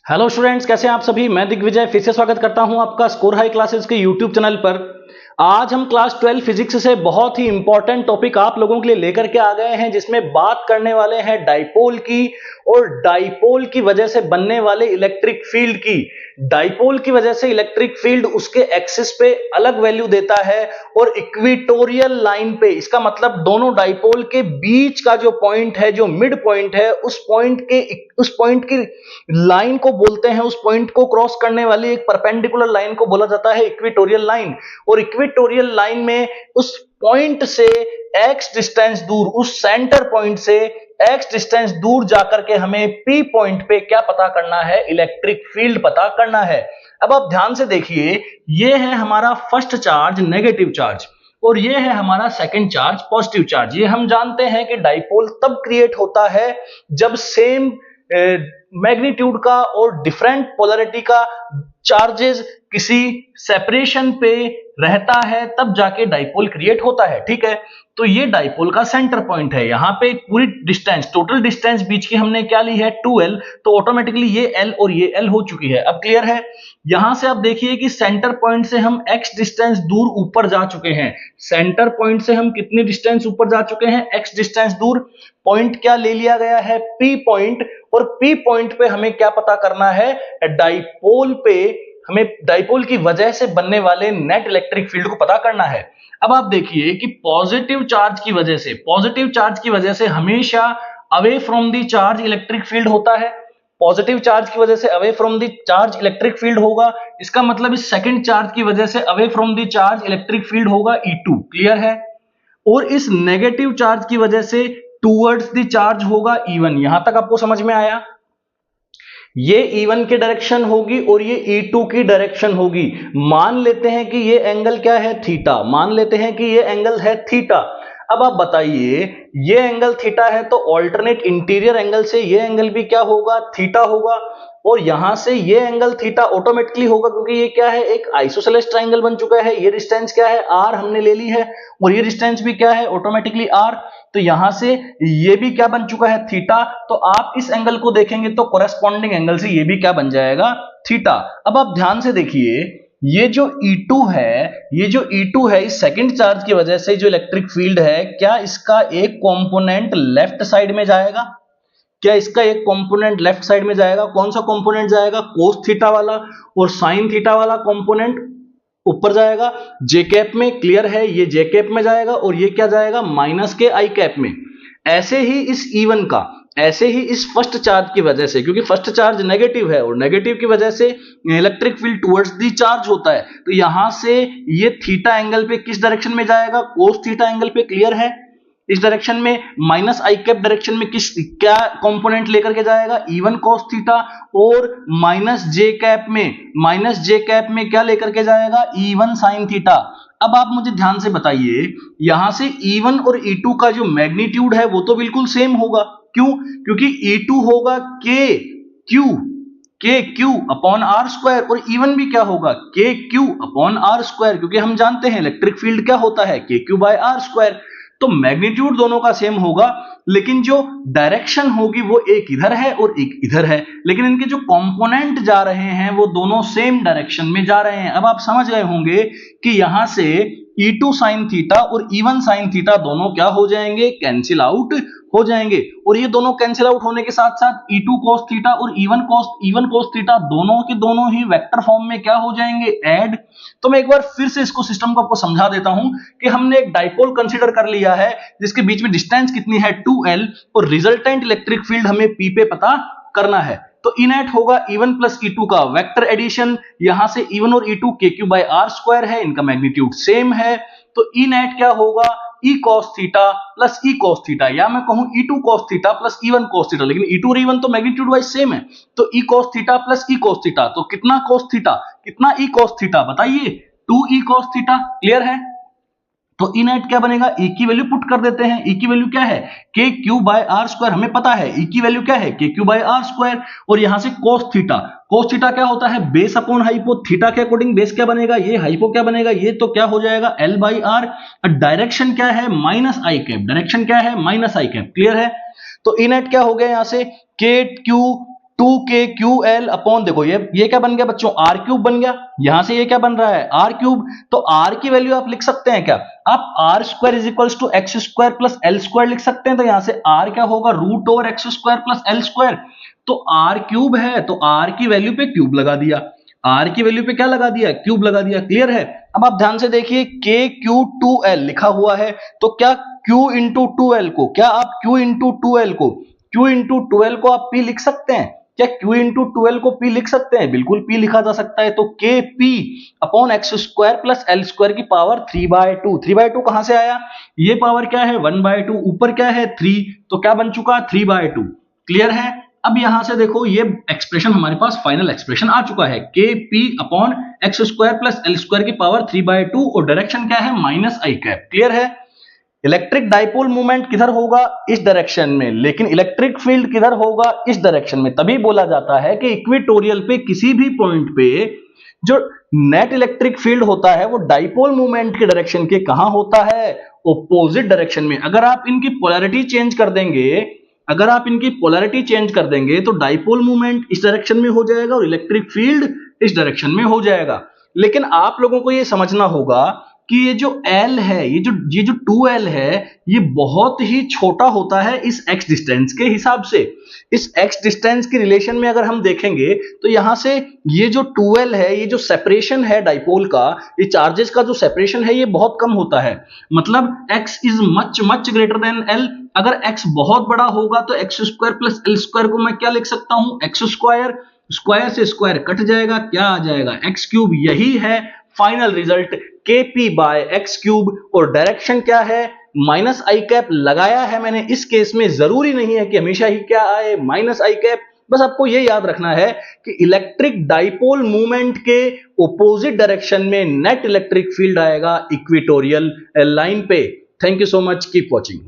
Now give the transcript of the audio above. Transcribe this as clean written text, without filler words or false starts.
Hello students, कैसे हैं आप सभी। मैं दिग्विजय फिर से स्वागत करता हूं आपका स्कोर हाई क्लासेस के यूट्यूब चैनल पर। आज हम क्लास 12 फिजिक्स से बहुत ही इंपॉर्टेंट टॉपिक आप लोगों के लिए लेकर के आ गए हैं, जिसमें बात करने वाले हैं डाइपोल की और डाइपोल की वजह से बनने वाले इलेक्ट्रिक फील्ड की। डाइपोल की वजह से इलेक्ट्रिक फील्ड उसके एक्सिस पे अलग वैल्यू देता है और इक्वेटोरियल लाइन पे, इसका मतलब दोनों डाइपोल के बीच का जो पॉइंट है, जो मिड पॉइंट है, उस पॉइंट की लाइन को बोलते हैं, उस पॉइंट को क्रॉस करने वाली एक परपेंडिकुलर लाइन को बोला जाता है इक्वेटोरियल लाइन। और इक्वेटोरियल लाइन में उस पॉइंट से x डिस्टेंस दूर, उस सेंटर पॉइंट से x डिस्टेंस दूर जाकर के हमें P पॉइंट पे क्या पता करना है, इलेक्ट्रिक फील्ड पता करना है। अब आप ध्यान से देखिए, ये है हमारा फर्स्ट चार्ज नेगेटिव चार्ज और ये है हमारा सेकंड चार्ज पॉजिटिव चार्ज। ये हम जानते हैं कि डाइपोल तब क्रिएट होता है जब सेम मैग्नीट्यूड का और डिफरेंट पोलैरिटी का चार्जेस किसी सेपरेशन पे रहता है, तब जाके डाइपोल क्रिएट होता है। ठीक है, तो ये डाइपोल का सेंटर पॉइंट है। यहां पे पूरी डिस्टेंस, टोटल डिस्टेंस बीच की हमने क्या ली है 2l, तो ऑटोमेटिकली ये l और ये l हो चुकी है। अब क्लियर है। यहां से आप देखिए कि सेंटर पॉइंट से हम x डिस्टेंस दूर ऊपर जा चुके हैं। सेंटर पॉइंट से हम कितनी डिस्टेंस ऊपर जा चुके हैं, x डिस्टेंस दूर। पॉइंट क्या ले लिया गया है, P पॉइंट। और P पॉइंट पे हमें क्या पता करना है, डाइपोल पे हमें डाइपोल की वजह से बनने वाले नेट इलेक्ट्रिक फील्ड को पता करना है। अब आप देखिए कि पॉजिटिव चार्ज की वजह से हमेशा away from the charge electric field होता है। पॉजिटिव चार्ज की वजह से away from the charge electric field होगा। इसका मतलब इस सेकंड चार्ज की वजह से away from the charge electric field होगा E2। क्लियर है। और इस नेगेटिव चार्ज की वजह से टूवर्ड्स द चार्ज होगा E1। यहां तक आपको समझ में आया। ये E1 की डायरेक्शन होगी और ये E2 की डायरेक्शन होगी। मान लेते हैं कि ये एंगल क्या है, थीटा। मान लेते हैं कि ये एंगल है थीटा। अब आप बताइए, ये एंगल थीटा है तो ऑल्टरनेट इंटीरियर एंगल से ये एंगल भी क्या होगा, थीटा होगा। और यहां से ये एंगल थीटा ऑटोमेटिकली होगा, क्योंकि ये क्या है, एक आइसोसेलेस ट्रायंगल बन चुका है। ये डिस्टेंस क्या है, r हमने ले ली है, और ये डिस्टेंस भी क्या है, ऑटोमेटिकली r। तो यहां से ये भी क्या बन चुका है, थीटा। तो आप इस एंगल को देखेंगे तो कोरेस्पॉन्डिंग एंगल से ये भी क्या बन जाएगा, थीटा। अब आप ध्यान से देखिए, ये जो E2 है, इस सेकंड चार्ज की वजह से जो इलेक्ट्रिक फील्ड है, क्या इसका एक कंपोनेंट लेफ्ट साइड में जाएगा, क्या इसका एक कंपोनेंट लेफ्ट साइड में जाएगा। कौन सा कंपोनेंट जाएगा, कोस थीटा वाला। और साइन थीटा वाला कंपोनेंट ऊपर जाएगा जे कैप में। क्लियर है, ये जे कैप में जाएगा और ये क्या जाएगा, माइनस के आई कैप में। ऐसे ही इस E1 का, ऐसे ही इस फर्स्ट चार्ज की वजह से, क्योंकि फर्स्ट चार्ज नेगेटिव है और नेगेटिव की वजह से electric field towards the charge होता है, तो यहां से ये थीटा एंगल पे किस डायरेक्शन में जाएगा, कोस थीटा एंगल पे। क्लियर है। इस डायरेक्शन में माइनस आई कैप डायरेक्शन में किस क्या कंपोनेंट लेकर के जाएगा, E1 cos थीटा। और माइनस जे कैप में क्या लेकर के जाएगा, E1 sin थीटा। अब आप मुझे ध्यान से बताइए, यहां से E1 और E2 का जो मैग्नीट्यूड है वो तो बिल्कुल सेम होगा। क्यों, क्योंकि E2 होगा के क्यू अपॉन आर स्क्वायर, और E1 भी क्या होगा, के क्यू अपॉन आर स्क्वायर, क्योंकि हम जानते हैं इलेक्ट्रिक फील्ड क्या होता है, के क्यू बाय आर स्क्वायर। तो मैग्नीट्यूड दोनों का सेम होगा, लेकिन जो डायरेक्शन होगी वो एक इधर है और एक इधर है, लेकिन इनके जो कंपोनेंट जा रहे हैं वो दोनों सेम डायरेक्शन में जा रहे हैं। अब आप समझ गए होंगे कि यहां से E2 sin थीटा और E1 sin थीटा दोनों क्या हो जाएंगे, कैंसिल आउट हो जाएंगे। और ये दोनों कैंसिल आउट होने के साथ साथ E2 cos थीटा और E1 cos थीटा दोनों के दोनों ही वेक्टर फॉर्म में क्या हो जाएंगे, ऐड। तो मैं एक बार फिर से इसको सिस्टम को आपको समझा देता हूं कि हमने एक डाइपोल कंसीडर कर लिया है, जिसके बीच में डिस्टेंस कितनी है 2l, और रिजल्टेंट इलेक्ट्रिक फील्ड हमें P पे पता करना है। तो इनेट होगा E1 प्लस E2 का वेक्टर एडिशन। यहां से E1 और E2 के क्यू बाय आर स्क्वायर है, इनका मैग्नीट्यूड सेम है। तो इनेट क्या होगा, E cos theta plus E cos theta, या मैं कहूं E2 cos theta plus E1 cos theta, लेकिन E2 और E1 तो मैग्नीट्यूड वाइज सेम है। तो E cos theta plus E cos theta, तो कितना cos थीटा कितना E cos थीटा, बताइए 2E cos थीटा। क्लियर है। तो ई नेट क्या बनेगा, E की वैल्यू पुट कर देते हैं। E की वैल्यू क्या है, के क्यू बाय आर स्क्वायर, हमें पता है E की वैल्यू क्या है, के क्यू बाय आर स्क्वायर। और यहां से cos थीटा क्या होता है, बेस अपॉन हाइपो। थीटा के अकॉर्डिंग बेस क्या बनेगा, ये हाइपो क्या बनेगा, ये तो क्या हो जाएगा L बाई आर। डायरेक्शन क्या है, माइनस आई कैप, डायरेक्शन क्या है, माइनस आई कैप। क्लियर है। तो ई नेट क्या हो गया, यहां से के क्यू 2kql अपॉन, देखो ये क्या बन गया बच्चों, r क्यूब बन गया। यहां से ये क्या बन रहा है, r क्यूब। तो r की वैल्यू आप लिख सकते हैं क्या, आप r square is equals to x square plus L square लिख सकते हैं। तो यहां से r क्या होगा, root over x square plus L square. तो r क्यूब है तो r की वैल्यू पे क्यूब लगा दिया, r की वैल्यू पे क्या लगा दिया, क्यूब लगा दिया। क्लियर है। अब आप ध्यान से देखिए kq2l लिखा हुआ है, तो क्या q इंटू टू एल को, क्या आप q इंटू टू एल को, q इंटू टूएल को आप p लिख सकते हैं क्या, q इंटू टूएल को p लिख सकते हैं, बिल्कुल p लिखा जा सकता है। तो kp upon x square plus L square की पावर 3/2, 3/2 कहां से आया, ये पावर क्या है 1/2, ऊपर क्या है 3, तो क्या बन चुका 3/2। क्लियर है। अब यहां से देखो ये एक्सप्रेशन हमारे पास फाइनल एक्सप्रेशन आ चुका है, kp upon x square plus L square की पावर 3/2 और डायरेक्शन क्या है माइनस आई कैप। क्लियर है। इलेक्ट्रिक डाइपोल मूवमेंट किधर होगा, इस डायरेक्शन में, लेकिन इलेक्ट्रिक फील्ड किधर होगा, इस डायरेक्शन में। तभी बोला जाता है कि इक्वेटोरियल पे किसी भी पॉइंट पे जो नेट इलेक्ट्रिक फील्ड होता है वो डाइपोल मूवमेंट के डायरेक्शन के कहां होता है, ऑपोजिट डायरेक्शन में। अगर आप इनकी पोलैरिटी चेंज कर देंगे, अगर आप इनकी पोलैरिटी चेंज कर देंगे तो डाइपोल मूवमेंट इस डायरेक्शन में हो जाएगा और इलेक्ट्रिक फील्ड इस डायरेक्शन में हो जाएगा। लेकिन आप लोगों को यह समझना होगा कि ये जो L है, ये जो 2L है, ये बहुत ही छोटा होता है इस x डिस्टेंस के हिसाब से। इस x डिस्टेंस के रिलेशन में अगर हम देखेंगे तो यहां से ये जो 2L है, ये जो सेपरेशन है डाइपोल का, ये चार्जेस का जो सेपरेशन है ये बहुत कम होता है। मतलब x is much much greater than L। अगर x बहुत बड़ा होगा तो x square plus L square को मैं क्या लिख सकता हूं, एक्स स्क्वायर, स्क्वायर से स्क्वायर कट जाएगा, क्या आ जाएगा एक्स क्यूब। यही है final result kp by x cube. और डायरेक्शन क्या है, माइनस आई कैप लगाया है मैंने इस केस में, जरूरी नहीं है कि हमेशा ही क्या आए माइनस आई कैप। बस आपको यह याद रखना है कि इलेक्ट्रिक डाइपोल मूवमेंट के ऑपोजिट डायरेक्शन में नेट इलेक्ट्रिक फील्ड आएगा इक्वेटोरियल लाइन पे। Thank you so much, keep watching.